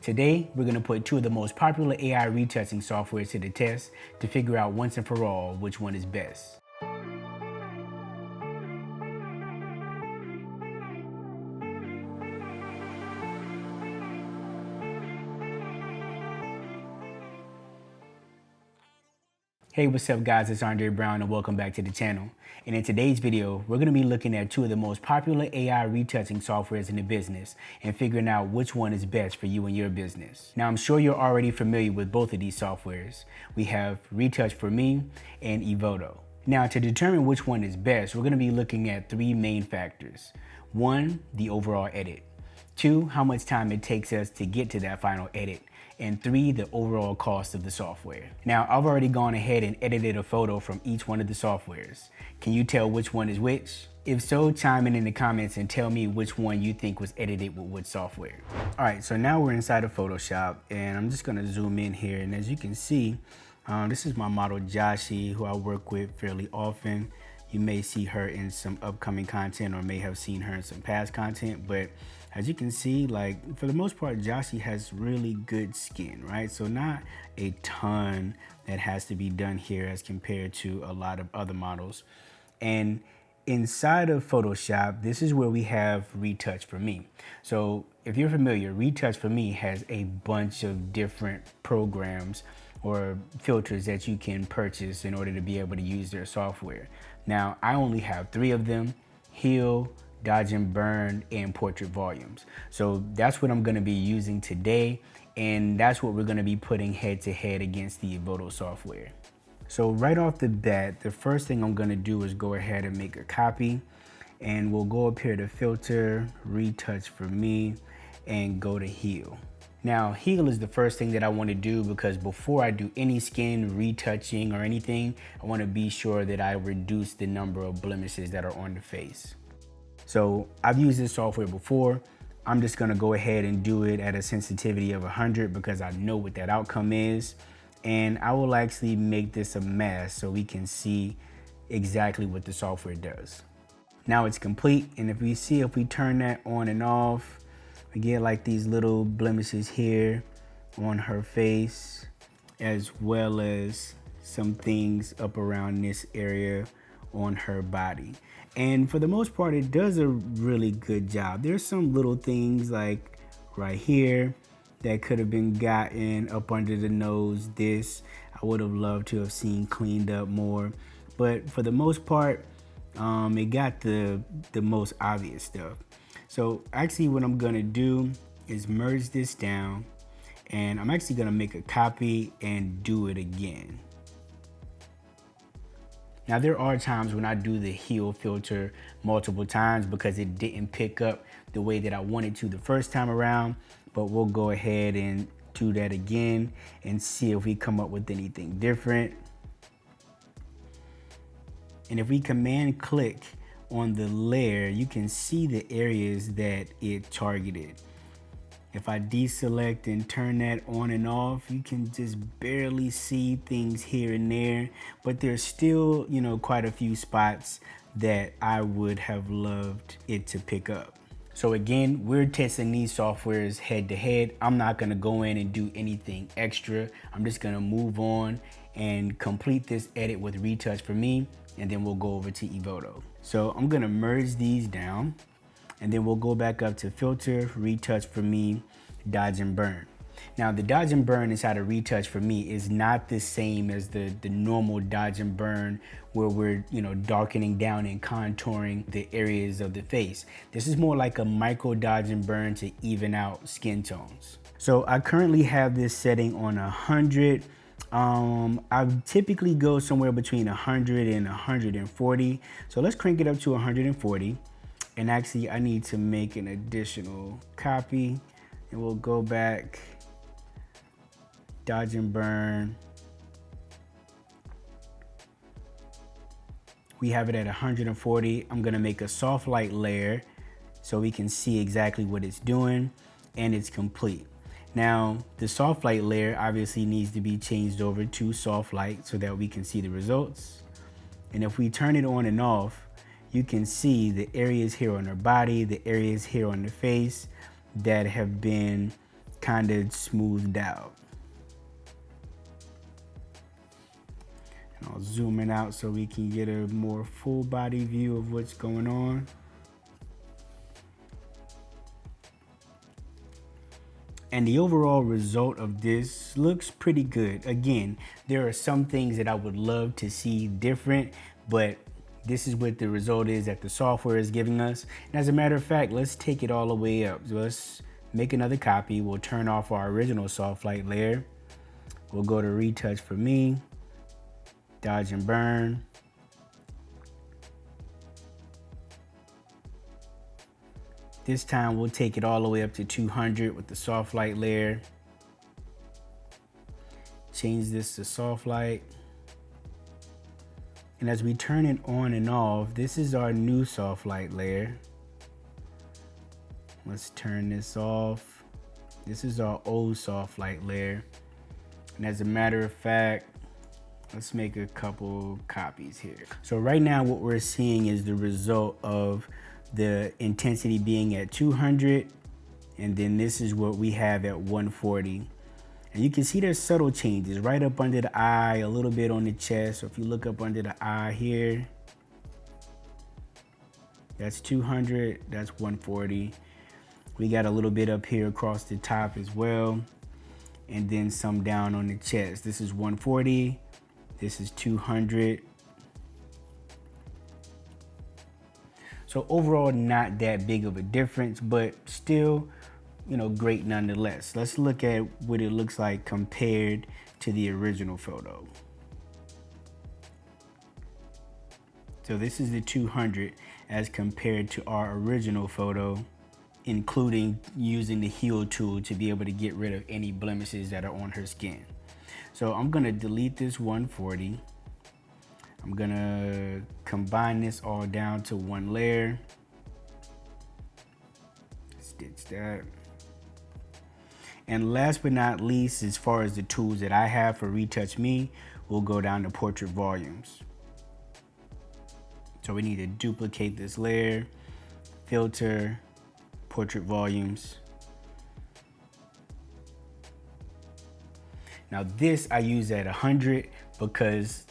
Today, we're going to put two of the most popular AI retouching softwares to the test to figure out once and for all which one is best. Hey, what's up guys, it's Andre Brown and welcome back to the channel. And in today's video, we're going to be looking at two of the most popular AI retouching softwares in the business and figuring out which one is best for you and your business. Now, I'm sure you're already familiar with both of these softwares. We have Retouch4Me and Evoto. Now, to determine which one is best, we're going to be looking at three main factors. One, the overall edit. Two, how much time it takes us to get to that final edit. And three, the overall cost of the software. Now, I've already gone ahead and edited a photo from each one of the softwares. Can you tell which one is which? If so, chime in the comments and tell me which one you think was edited with which software. All right, so now we're inside of Photoshop and I'm just gonna zoom in here. And as you can see, this is my model Joshi, who I work with fairly often. You may see her in some upcoming content or may have seen her in some past content, but as you can see, like for the most part, Joshi has really good skin, right? So not a ton that has to be done here as compared to a lot of other models. And inside of Photoshop, this is where we have Retouch4Me. So if you're familiar, Retouch4Me has a bunch of different programs or filters that you can purchase in order to be able to use their software. Now, I only have three of them: Heal, Dodge and Burn, and Portrait Volumes. So that's what I'm gonna be using today, and that's what we're gonna be putting head to head against the Evoto software. So right off the bat, the first thing I'm gonna do is go ahead and make a copy, and we'll go up here to Filter, Retouch4Me, and go to Heal. Now, Heal is the first thing that I want to do because before I do any skin retouching or anything, I want to be sure that I reduce the number of blemishes that are on the face. So I've used this software before. I'm just going to go ahead and do it at a sensitivity of 100 because I know what that outcome is. And I will actually make this a mask so we can see exactly what the software does. Now it's complete, and if we turn that on and off, we get like these little blemishes here on her face, as well as some things up around this area on her body. And for the most part, it does a really good job. There's some little things like right here that could have been gotten up under the nose. This I would have loved to have seen cleaned up more. But for the most part, it got the most obvious stuff. So actually what I'm gonna do is merge this down, and I'm actually gonna make a copy and do it again. Now there are times when I do the Heal filter multiple times because it didn't pick up the way that I wanted to the first time around, but we'll go ahead and do that again and see if we come up with anything different. And if we command click on the layer, you can see the areas that it targeted. If I deselect and turn that on and off, you can just barely see things here and there, but there's still, quite a few spots that I would have loved it to pick up. So again, we're testing these softwares head to head. I'm not gonna go in and do anything extra. I'm just gonna move on and complete this edit with Retouch4Me, and then we'll go over to Evoto. So I'm gonna merge these down, and then we'll go back up to Filter, Retouch4Me, Dodge and Burn. Now the Dodge and Burn inside of Retouch4Me is not the same as the normal Dodge and Burn where we're darkening down and contouring the areas of the face. This is more like a micro Dodge and Burn to even out skin tones. So I currently have this setting on 100. I typically go somewhere between 100 and 140. So let's crank it up to 140. And actually I need to make an additional copy, and we'll go back, Dodge and Burn. We have it at 140. I'm gonna make a soft light layer so we can see exactly what it's doing, and it's complete. Now, the soft light layer obviously needs to be changed over to soft light so that we can see the results. And if we turn it on and off, you can see the areas here on her body, the areas here on the face that have been kind of smoothed out. And I'll zoom it out so we can get a more full body view of what's going on. And the overall result of this looks pretty good. Again, there are some things that I would love to see different, but this is what the result is that the software is giving us. And as a matter of fact, let's take it all the way up. So let's make another copy. We'll turn off our original soft light layer. We'll go to Retouch4Me, dodge and burn. This time we'll take it all the way up to 200 with the soft light layer. Change this to soft light. And as we turn it on and off, this is our new soft light layer. Let's turn this off. This is our old soft light layer. And as a matter of fact, let's make a couple copies here. So right now what we're seeing is the result of the intensity being at 200, and then this is what we have at 140. And you can see there's subtle changes right up under the eye, a little bit on the chest. So if you look up under the eye here, that's 200, that's 140. We got a little bit up here across the top as well, and then some down on the chest. This is 140, this is 200. So overall, not that big of a difference, but still, you know, great nonetheless. Let's look at what it looks like compared to the original photo. So this is the 200 as compared to our original photo, including using the heal tool to be able to get rid of any blemishes that are on her skin. So I'm gonna delete this 140. I'm gonna combine this all down to one layer. Stitch that. And last but not least, as far as the tools that I have for Retouch4Me, we'll go down to portrait volumes. So we need to duplicate this layer, filter, portrait volumes. Now this I use at 100 because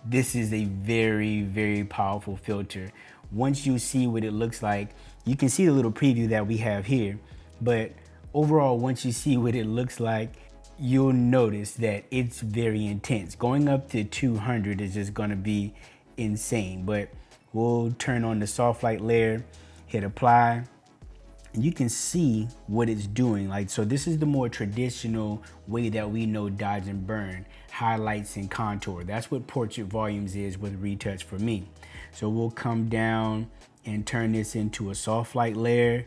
this is a very, very powerful filter. Once you see what it looks like, you can see the little preview that we have here, but overall, once you see what it looks like, you'll notice that it's very intense. Going up to 200 is just gonna be insane, but we'll turn on the soft light layer, hit apply, and you can see what it's doing. Like, so this is the more traditional way that we know dodge and burn, highlights and contour. That's what portrait volumes is with Retouch4Me. So we'll come down and turn this into a soft light layer,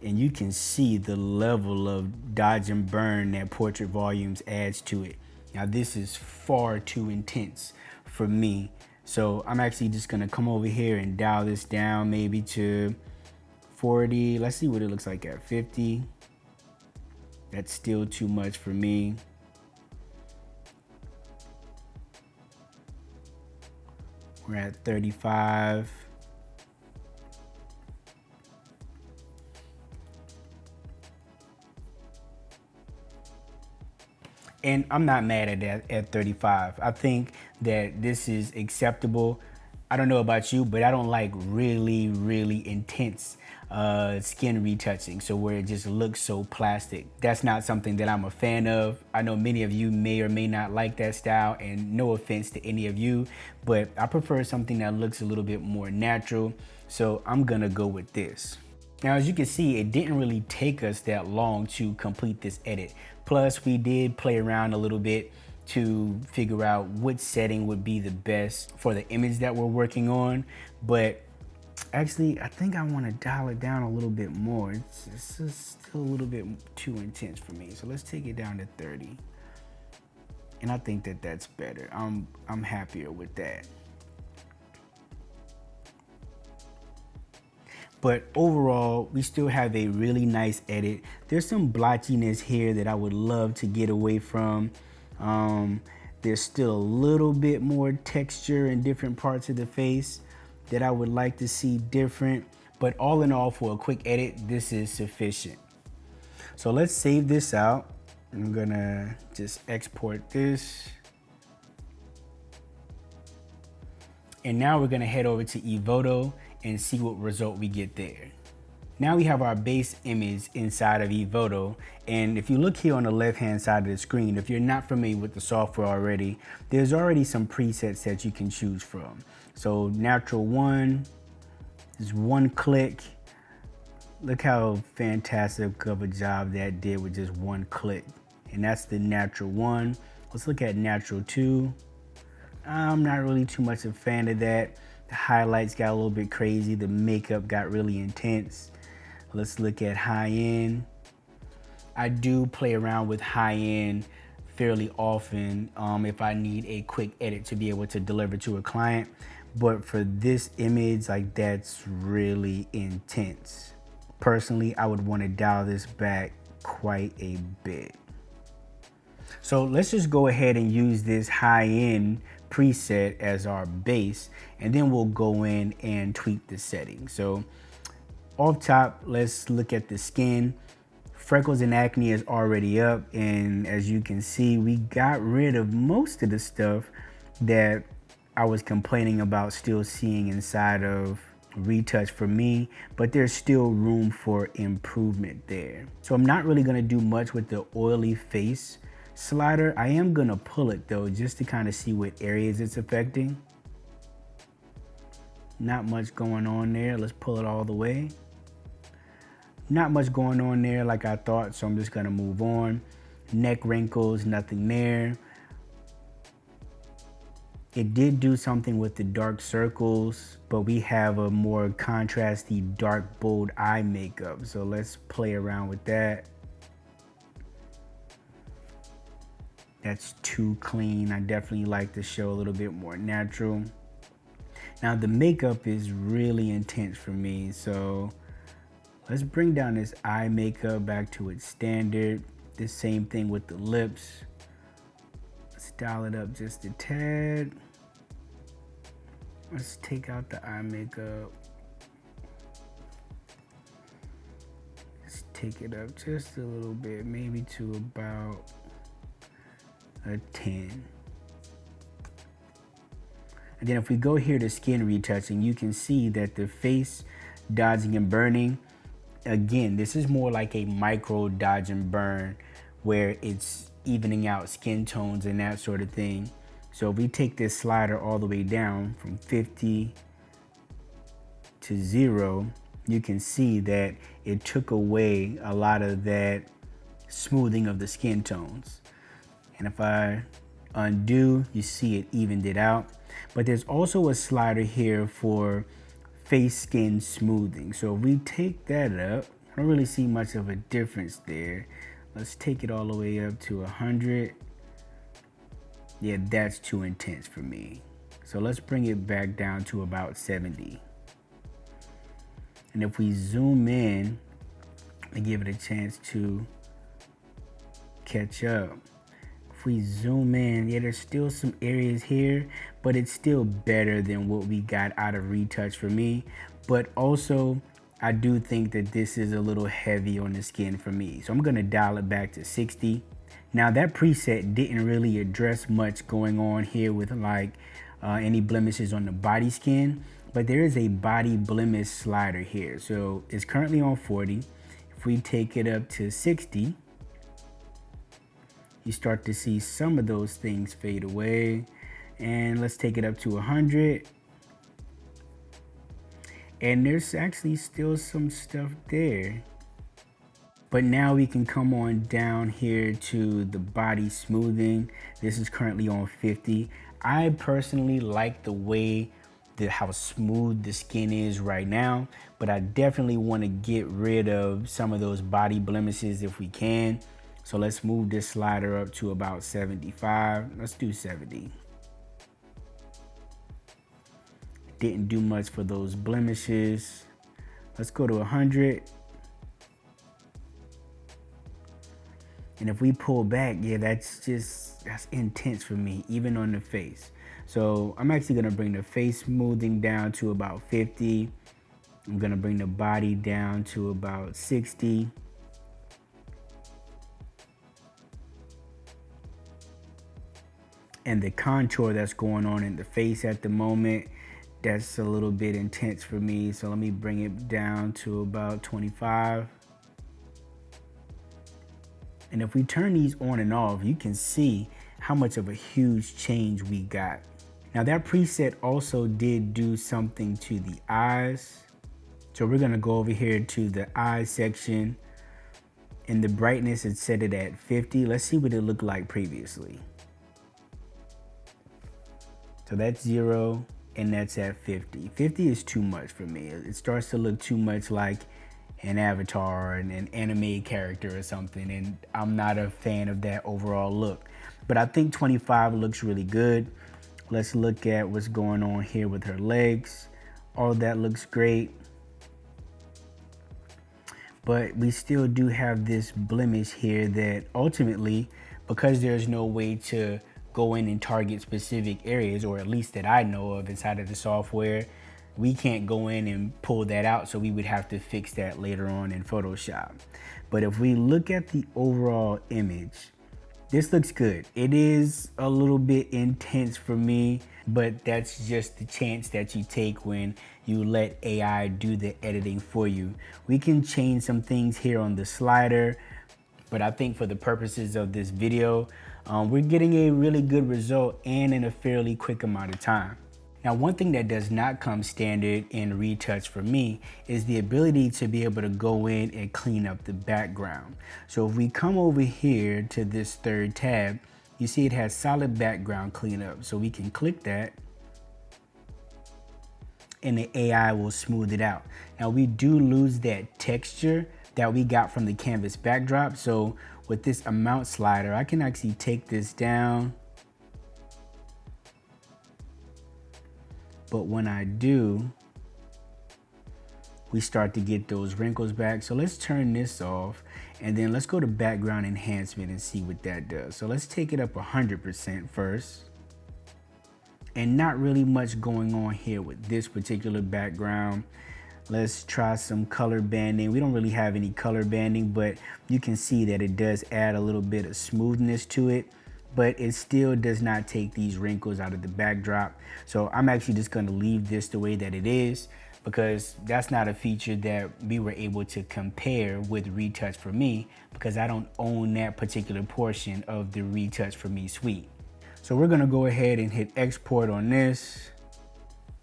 and you can see the level of dodge and burn that portrait volumes adds to it. Now this is far too intense for me. So I'm actually just gonna come over here and dial this down maybe to 40. Let's see what it looks like at 50. That's still too much for me. We're at 35. And I'm not mad at that at 35. I think that this is acceptable. I don't know about you, but I don't like really, really intense skin retouching, so where it just looks so plastic. That's not something that I'm a fan of. I know many of you may or may not like that style, and no offense to any of you, but I prefer something that looks a little bit more natural, so I'm gonna go with this. Now, as you can see, it didn't really take us that long to complete this edit. Plus, we did play around a little bit to figure out what setting would be the best for the image that we're working on. But actually, I think I want to dial it down a little bit more. It's just still a little bit too intense for me. So let's take it down to 30. And I think that that's better. I'm happier with that. But overall, we still have a really nice edit. There's some blotchiness here that I would love to get away from. There's still a little bit more texture in different parts of the face that I would like to see different. But all in all, for a quick edit, this is sufficient. So let's save this out. I'm gonna just export this. And now we're gonna head over to Evoto and see what result we get there. Now we have our base image inside of Evoto. And if you look here on the left-hand side of the screen, if you're not familiar with the software already, there's already some presets that you can choose from. So natural one is one click. Look how fantastic of a job that did with just one click. And that's the natural one. Let's look at natural two. I'm not really too much of a fan of that. The highlights got a little bit crazy. The makeup got really intense. Let's look at high end. I do play around with high end fairly often if I need a quick edit to be able to deliver to a client. But for this image, like, that's really intense. Personally, I would want to dial this back quite a bit. So let's just go ahead and use this high-end preset as our base, and then we'll go in and tweak the settings. So off top, let's look at the skin. Freckles and acne is already up, and as you can see, we got rid of most of the stuff that I was complaining about still seeing inside of Retouch4Me, but there's still room for improvement there. So I'm not really gonna do much with the oily face slider. I am gonna pull it though, just to kind of see what areas it's affecting. Not much going on there. Let's pull it all the way. Not much going on there like I thought, so I'm just gonna move on. Neck wrinkles, nothing there. It did do something with the dark circles, but we have a more contrasty, dark, bold eye makeup. So let's play around with that. That's too clean. I definitely like to show a little bit more natural. Now the makeup is really intense for me, so let's bring down this eye makeup back to its standard. The same thing with the lips. Let's dial it up just a tad. Let's take out the eye makeup. Let's take it up just a little bit, maybe to about a 10. And then if we go here to skin retouching, you can see that the face dodging and burning, again, this is more like a micro dodge and burn where it's evening out skin tones and that sort of thing. So if we take this slider all the way down from 50 to 0, you can see that it took away a lot of that smoothing of the skin tones. And if I undo, you see it evened it out. But there's also a slider here for face skin smoothing. So if we take that up, I don't really see much of a difference there. Let's take it all the way up to 100. Yeah, that's too intense for me. So let's bring it back down to about 70. And if we zoom in and give it a chance to catch up, if we zoom in, yeah, there's still some areas here, but it's still better than what we got out of Retouch4Me. But also, I do think that this is a little heavy on the skin for me. So I'm gonna dial it back to 60. Now that preset didn't really address much going on here with like any blemishes on the body skin, but there is a body blemish slider here. So it's currently on 40. If we take it up to 60, you start to see some of those things fade away. And let's take it up to 100. And there's actually still some stuff there. But now we can come on down here to the body smoothing. This is currently on 50. I personally like the way how smooth the skin is right now, but I definitely want to get rid of some of those body blemishes if we can. So let's move this slider up to about 75. Let's do 70. Didn't do much for those blemishes. Let's go to 100. And if we pull back, yeah, that's intense for me, even on the face. So I'm actually gonna bring the face smoothing down to about 50. I'm gonna bring the body down to about 60. And the contour that's going on in the face at the moment, that's a little bit intense for me. So let me bring it down to about 25. And if we turn these on and off, you can see how much of a huge change we got. Now that preset also did do something to the eyes. So we're gonna go over here to the eye section. In the brightness, it set it at 50. Let's see what it looked like previously. So that's 0 and that's at 50. 50 is too much for me. It starts to look too much like an avatar and an anime character or something, and I'm not a fan of that overall look. But I think 25 looks really good. Let's look at what's going on here with her legs. All that looks great. But we still do have this blemish here that ultimately, because there's no way to go in and target specific areas, or at least that I know of inside of the software, we can't go in and pull that out. So we would have to fix that later on in Photoshop. But if we look at the overall image, this looks good. It is a little bit intense for me, but that's just the chance that you take when you let AI do the editing for you. We can change some things here on the slider, but I think for the purposes of this video, we're getting a really good result and in a fairly quick amount of time. Now, one thing that does not come standard in Retouch4Me is the ability to be able to go in and clean up the background. So if we come over here to this third tab, you see it has solid background cleanup. So we can click that and the AI will smooth it out. Now we do lose that texture that we got from the canvas backdrop. So with this amount slider, I can actually take this down. But when I do, we start to get those wrinkles back. So let's turn this off and then let's go to background enhancement and see what that does. So let's take it up 100% first. And not really much going on here with this particular background. Let's try some color banding. We don't really have any color banding, but you can see that it does add a little bit of smoothness to it, but it still does not take these wrinkles out of the backdrop. So I'm actually just gonna leave this the way that it is, because that's not a feature that we were able to compare with Retouch4Me, because I don't own that particular portion of the Retouch4Me suite. So we're gonna go ahead and hit export on this.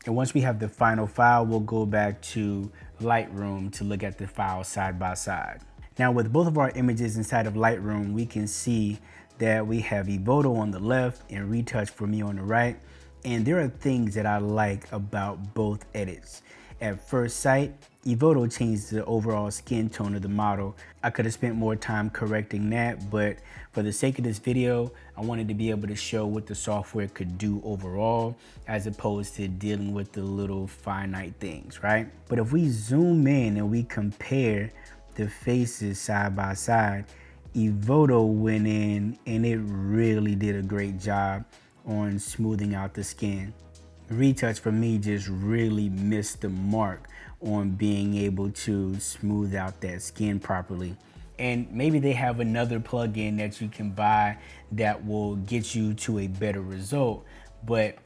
And once we have the final file, we'll go back to Lightroom to look at the files side by side. Now with both of our images inside of Lightroom, we can see that we have Evoto on the left and Retouch4Me on the right. And there are things that I like about both edits. At first sight, Evoto changed the overall skin tone of the model. I could have spent more time correcting that, but for the sake of this video, I wanted to be able to show what the software could do overall, as opposed to dealing with the little finite things, right? But if we zoom in and we compare the faces side by side, Evoto went in and it really did a great job on smoothing out the skin. Retouch4Me just really missed the mark on being able to smooth out that skin properly. And maybe they have another plugin that you can buy that will get you to a better result. But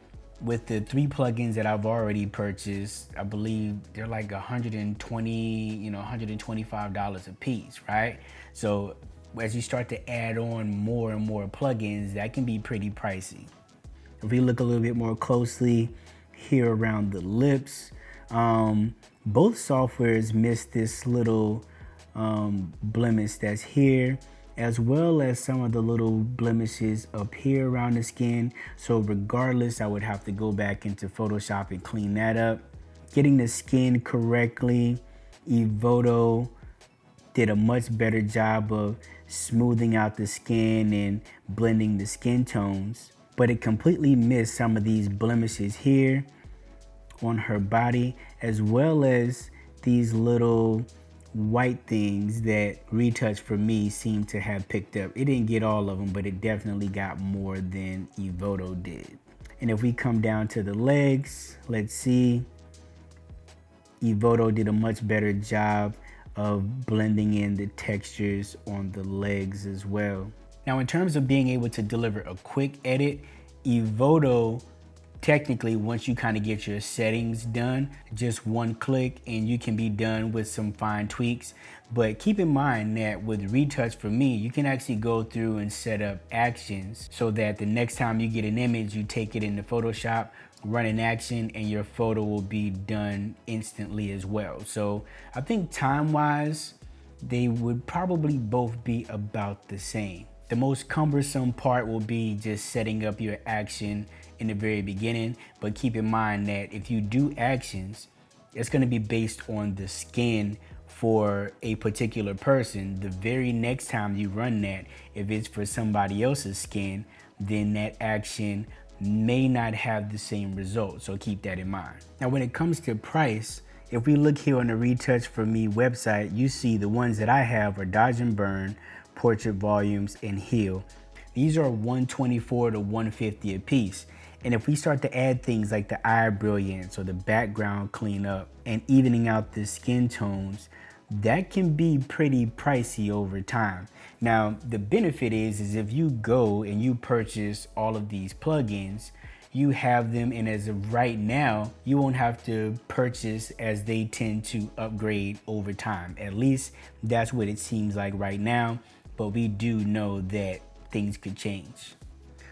with the 3 plugins that I've already purchased, I believe they're like $120, $125 a piece, right? So as you start to add on more and more plugins, that can be pretty pricey. If we look a little bit more closely here around the lips, both softwares miss this little blemish that's here, as well as some of the little blemishes up here around the skin. So regardless, I would have to go back into Photoshop and clean that up. Getting the skin correctly, Evoto did a much better job of smoothing out the skin and blending the skin tones, but it completely missed some of these blemishes here on her body, as well as these little white things that Retouch4Me seemed to have picked up. It didn't get all of them, but it definitely got more than Evoto did. And if we come down to the legs, let's see, Evoto did a much better job of blending in the textures on the legs as well. Now, in terms of being able to deliver a quick edit, Evoto, technically, once you kind of get your settings done, just one click and you can be done with some fine tweaks. But keep in mind that with Retouch4Me, you can actually go through and set up actions so that the next time you get an image, you take it into Photoshop, run an action, and your photo will be done instantly as well. So I think time-wise, they would probably both be about the same. The most cumbersome part will be just setting up your action in the very beginning, but keep in mind that if you do actions, it's gonna be based on the skin for a particular person. The very next time you run that, if it's for somebody else's skin, then that action may not have the same result, so keep that in mind. Now when it comes to price, if we look here on the Retouch4Me website, you see the ones that I have are Dodge and Burn, Portrait Volumes, and Heal. These are $124 to $150 a piece. And if we start to add things like the eye brilliance or the background cleanup and evening out the skin tones, that can be pretty pricey over time. Now, the benefit is if you go and you purchase all of these plugins, you have them, and as of right now, you won't have to purchase as they tend to upgrade over time. At least that's what it seems like right now, but we do know that things could change.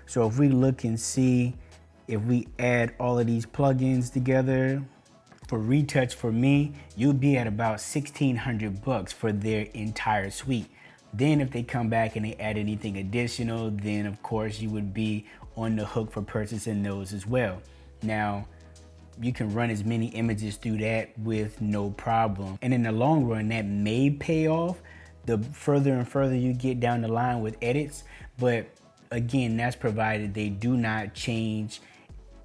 So if we look and see, if we add all of these plugins together, for Retouch4Me, you'll be at about $1,600 for their entire suite. Then if they come back and they add anything additional, then of course you would be on the hook for purchasing those as well. Now, you can run as many images through that with no problem. And in the long run, that may pay off the further and further you get down the line with edits. But again, that's provided they do not change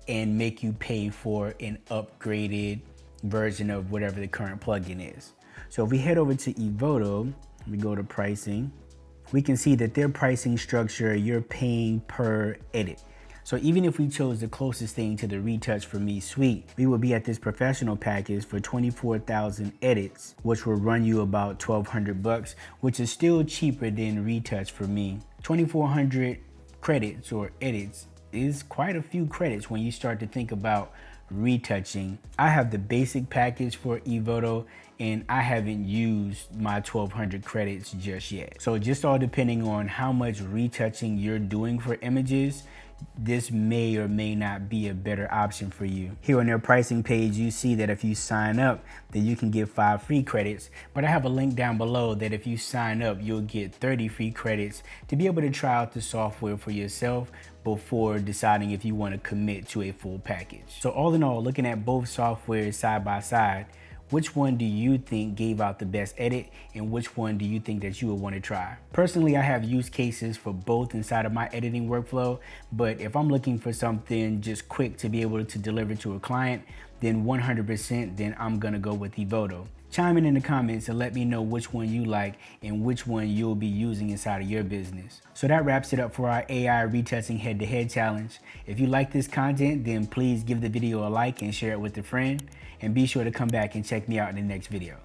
and make you pay for an upgraded version of whatever the current plugin is. So if we head over to Evoto, we go to pricing, we can see that their pricing structure, you're paying per edit. So even if we chose the closest thing to the Retouch4Me suite, we would be at this professional package for 24,000 edits, which will run you about $1,200, which is still cheaper than Retouch4Me. 2,400 credits or edits is quite a few credits when you start to think about retouching. I have the basic package for Evoto and I haven't used my 1,200 credits just yet. So just all depending on how much retouching you're doing for images, this may or may not be a better option for you. Here on their pricing page, you see that if you sign up, then you can get 5 free credits. But I have a link down below that if you sign up, you'll get 30 free credits to be able to try out the software for yourself before deciding if you want to commit to a full package. So all in all, looking at both softwares side by side, which one do you think gave out the best edit and which one do you think that you would want to try? Personally, I have use cases for both inside of my editing workflow, but if I'm looking for something just quick to be able to deliver to a client, then 100% then I'm gonna go with Evoto. Chime in the comments and let me know which one you like and which one you'll be using inside of your business. So that wraps it up for our AI retouching head-to-head challenge. If you like this content, then please give the video a like and share it with a friend. And be sure to come back and check me out in the next video.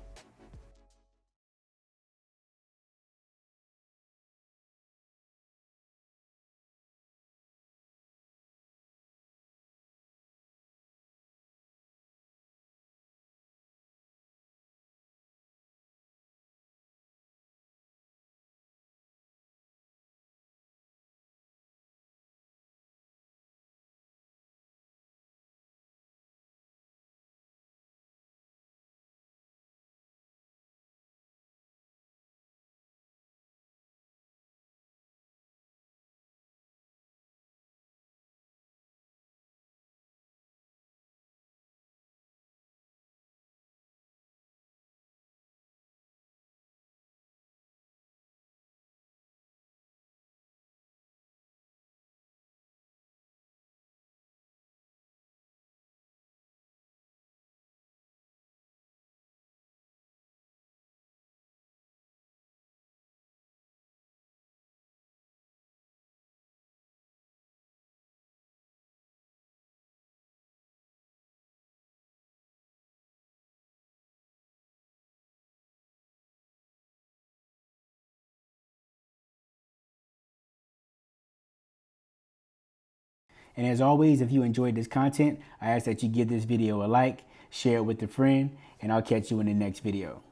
And as always, if you enjoyed this content, I ask that you give this video a like, share it with a friend, and I'll catch you in the next video.